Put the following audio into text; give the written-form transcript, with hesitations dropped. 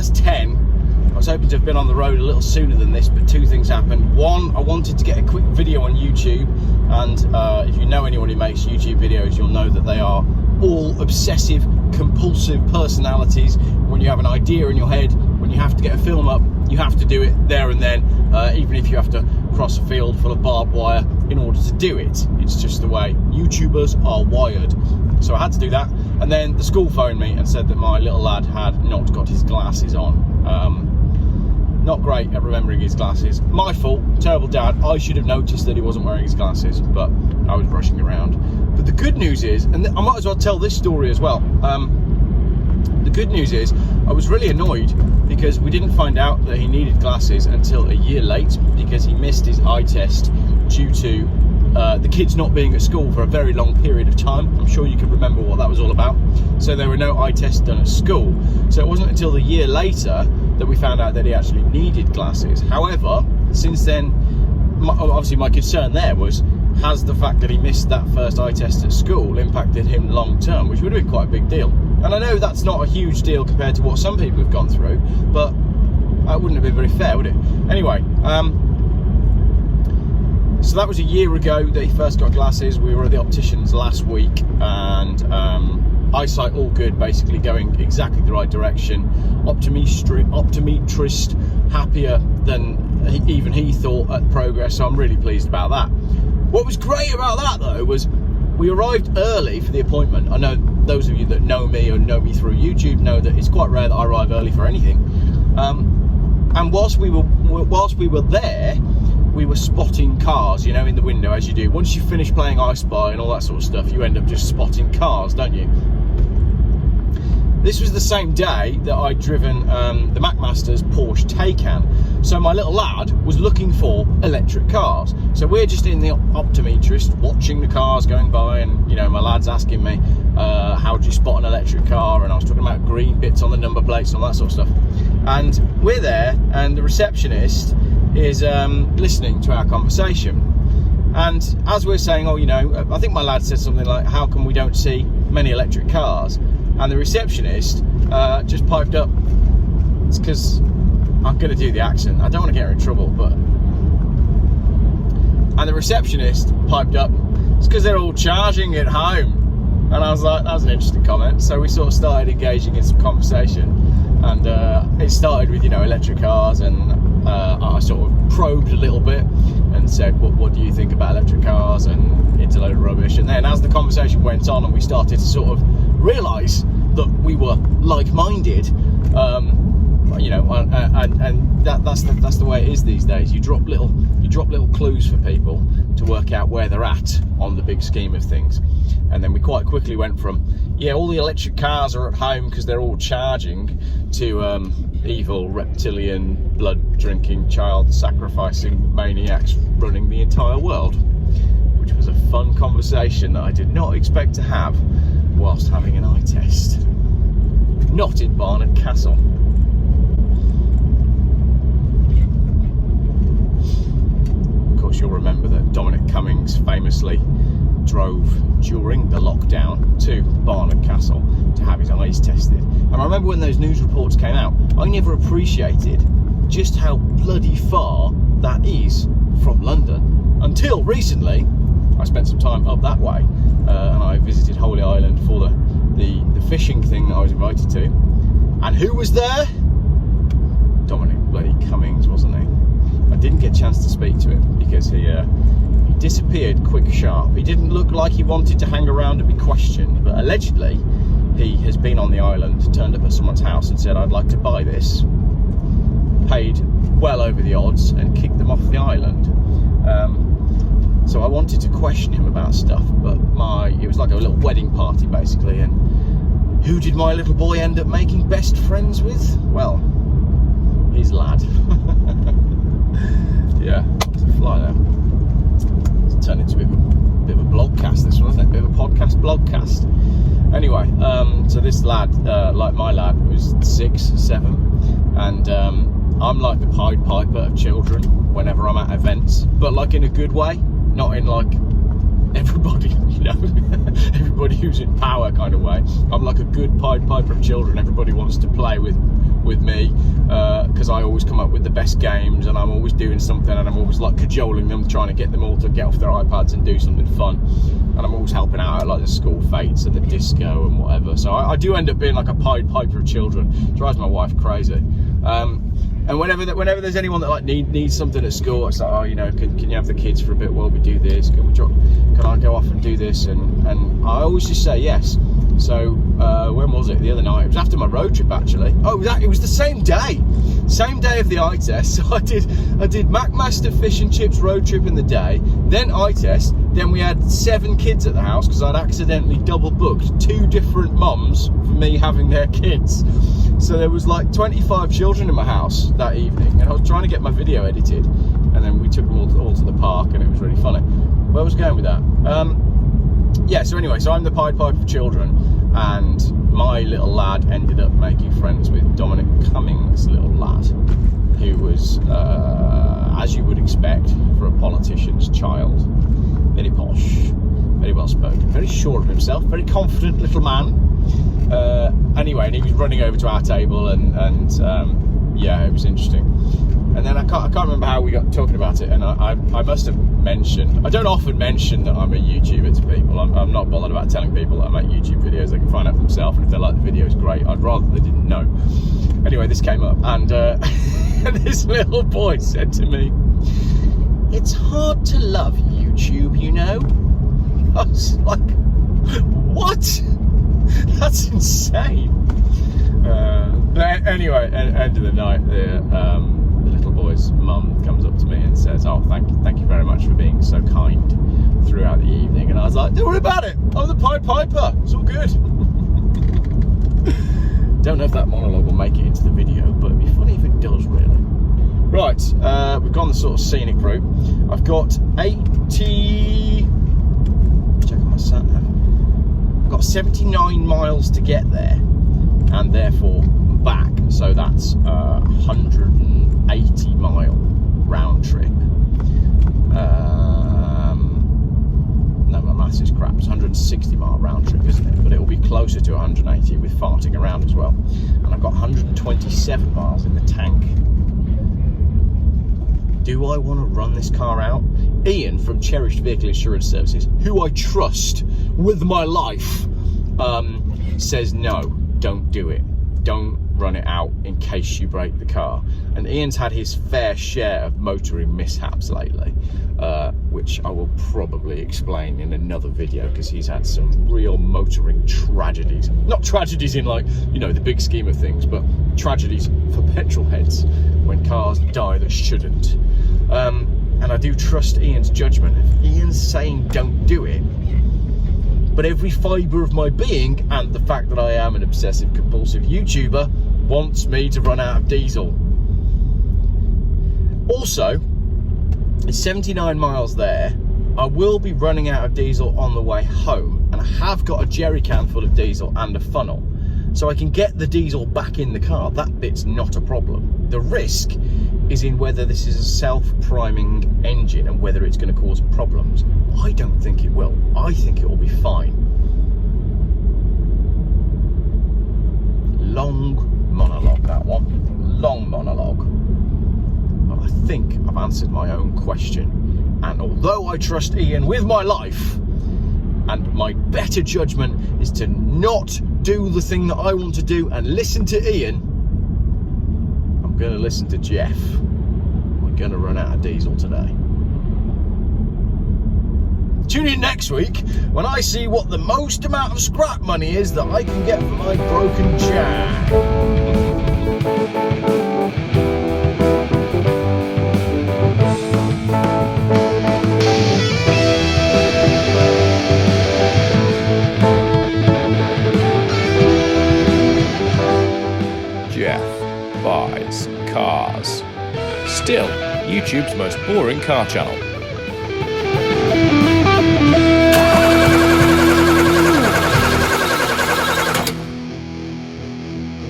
10. I was hoping to have been on the road a little sooner than this, but two things happened. One, I wanted to get a quick video on YouTube, and if you know anyone who makes YouTube videos, you'll know that they are all obsessive, compulsive personalities. When you have an idea in your head, when you have to get a film up, you have to do it there and then, even if you have to cross a field full of barbed wire in order to do it. It's just the way YouTubers are wired. So I had to do that, and then the school phoned me and said that my little lad had not got his glasses on. Not great at remembering his glasses. My fault, terrible dad. I should have noticed that he wasn't wearing his glasses, but I was rushing around. But the good news is, and I might as well tell this story as well. The good news is, I was really annoyed because we didn't find out that he needed glasses until a year late, because he missed his eye test due to the kids not being at school for a very long period of time. I'm sure you can remember what that was all about. So there were no eye tests done at school. So it wasn't until a year later that we found out that he actually needed glasses. However, since then, obviously my concern there was, has the fact that he missed that first eye test at school impacted him long term, which would have been quite a big deal. And I know that's not a huge deal compared to what some people have gone through, but that wouldn't have been very fair, would it? Anyway, so that was a year ago that he first got glasses. We were at the opticians last week, and eyesight all good, basically going exactly the right direction. Optometrist happier than even he thought at progress, so I'm really pleased about that. What was great about that though was we arrived early for the appointment. I know those of you that know me or know me through YouTube know that it's quite rare that I arrive early for anything. And whilst we were there, we were spotting cars, you know, in the window, as you do. Once you finish playing I Spy and all that sort of stuff, you end up just spotting cars, don't you? This was the same day that I'd driven the McMaster's Porsche Taycan. So my little lad was looking for electric cars. So we're just in the optometrist watching the cars going by, and you know, my lad's asking me, how do you spot an electric car? And I was talking about green bits on the number plates and all that sort of stuff. And we're there, and the receptionist is listening to our conversation. And as we're saying, oh, you know, I think my lad said something like, how come we don't see many electric cars? And the receptionist just piped up, it's because I'm going to do the accent, I don't want to get her in trouble, but... And the receptionist piped up, it's because they're all charging at home. And I was like, that was an interesting comment. So we sort of started engaging in some conversation, and it started with, you know, electric cars, and I sort of probed a little bit and said, what do you think about electric cars, and it's a load of rubbish. And then as the conversation went on and we started to sort of realise that we were like-minded, you know, and that's the way it is these days. You drop little clues for people to work out where they're at on the big scheme of things. And then we quite quickly went from, yeah, all the electric cars are at home because they're all charging, to evil, reptilian, blood-drinking, child-sacrificing maniacs running the entire world, which was a fun conversation that I did not expect to have whilst having an eye test. Not in Barnard Castle. Of course, you'll remember that Dominic Cummings famously drove during the lockdown to Barnard Castle to have his eyes tested. And I remember when those news reports came out, I never appreciated just how bloody far that is from London. Until recently, I spent some time up that way, and I visited Holy Island for the fishing thing that I was invited to. And who was there? Dominic bloody Cummings, wasn't he? I didn't get a chance to speak to him because he disappeared quick sharp. He didn't look like he wanted to hang around and be questioned, but allegedly he has been on the island, turned up at someone's house and said, I'd like to buy this, paid well over the odds and kicked them off the island. So I wanted to question him about stuff, but it was like a little wedding party basically, and who did my little boy end up making best friends with? Well, his lad. Yeah, there's a fly there. It's turned into a bit of a blogcast, this one, isn't it? A bit of a podcast blogcast. Anyway, so this lad, like my lad, was 6, 7, and I'm like the Pied Piper of children whenever I'm at events, but like in a good way, not in like everybody, you know, everybody who's in power kind of way. I'm like a good Pied Piper of children. Everybody wants to play with with me, because I always come up with the best games, and I'm always doing something, and I'm always like cajoling them, trying to get them all to get off their iPads and do something fun. And I'm always helping out at like the school fetes and the disco and whatever. So I do end up being like a Pied Piper of children. It drives my wife crazy. And whenever there's anyone that like needs something at school, it's like, oh, you know, can you have the kids for a bit while we do this? Can I go off and do this? And I always just say yes. So when was it? The other night. It was after my road trip, actually. Oh, it was the same day of the eye test. So I did McMaster fish and chips road trip in the day, then eye test. Then we had 7 kids at the house because I'd accidentally double booked 2 different mums for me having their kids. So there was like 25 children in my house that evening, and I was trying to get my video edited, and then we took them all to the park, and it was really funny. Where was I going with that? Yeah, so anyway, so I'm the Pied Piper of children, and my little lad ended up making friends with Dominic Cummings' little lad, who was, as you would expect for a politician's child, very posh, very well spoken, very sure of himself, very confident little man. Anyway, and he was running over to our table, and yeah, it was interesting. And then I can't remember how we got talking about it, and I must have mentioned, I don't often mention that I'm a YouTuber to people. I'm not bothered about telling people that I make YouTube videos. They can find out for themselves, and if they like the videos, great. I'd rather they didn't know. Anyway, this came up, and this little boy said to me, "It's hard to love YouTube, you know." I was like, what? That's insane. But anyway, end of the night, the little boy's mum comes up to me and says, "Oh, thank you very much for being so kind throughout the evening." And I was like, "Don't worry about it. I'm the Pied Piper. It's all good." Don't know if that monologue will make it into the video, but it'd be funny if it does, really. Right, we've gone the sort of scenic route. I've got 80. Check on my sat nav. I've got 79 miles to get there, and therefore back. So that's 180 mile round trip. No, my maths is crap. It's 160 mile round trip, isn't it? But it will be closer to 180 with farting around as well. And I've got 127 miles in the tank. Do I want to run this car out? Ian from Cherished Vehicle Insurance Services, who I trust with my life, says no, don't do it. Don't run it out in case you break the car. And Ian's had his fair share of motoring mishaps lately, which I will probably explain in another video, because he's had some real motoring tragedies. Not tragedies in like, you know, the big scheme of things, but tragedies for petrol heads when cars die that shouldn't. And I do trust Ian's judgment. If Ian's saying don't do it, but every fibre of my being, and the fact that I am an obsessive compulsive YouTuber, wants me to run out of diesel. Also, it's 79 miles there. I will be running out of diesel on the way home, and I have got a jerry can full of diesel and a funnel, so I can get the diesel back in the car. That bit's not a problem. The risk is in whether this is a self-priming engine and whether it's going to cause problems. I don't think it will. I think it will be fine. Long monologue, that one. Long monologue. But I think I've answered my own question. And although I trust Ian with my life, and my better judgment is to not do the thing that I want to do and listen to Ian, I'm going to listen to Geoff. We're going to run out of diesel today. Tune in next week when I see what the most amount of scrap money is that I can get for my broken Jag. Geoff buys cars. Still, YouTube's most boring car channel.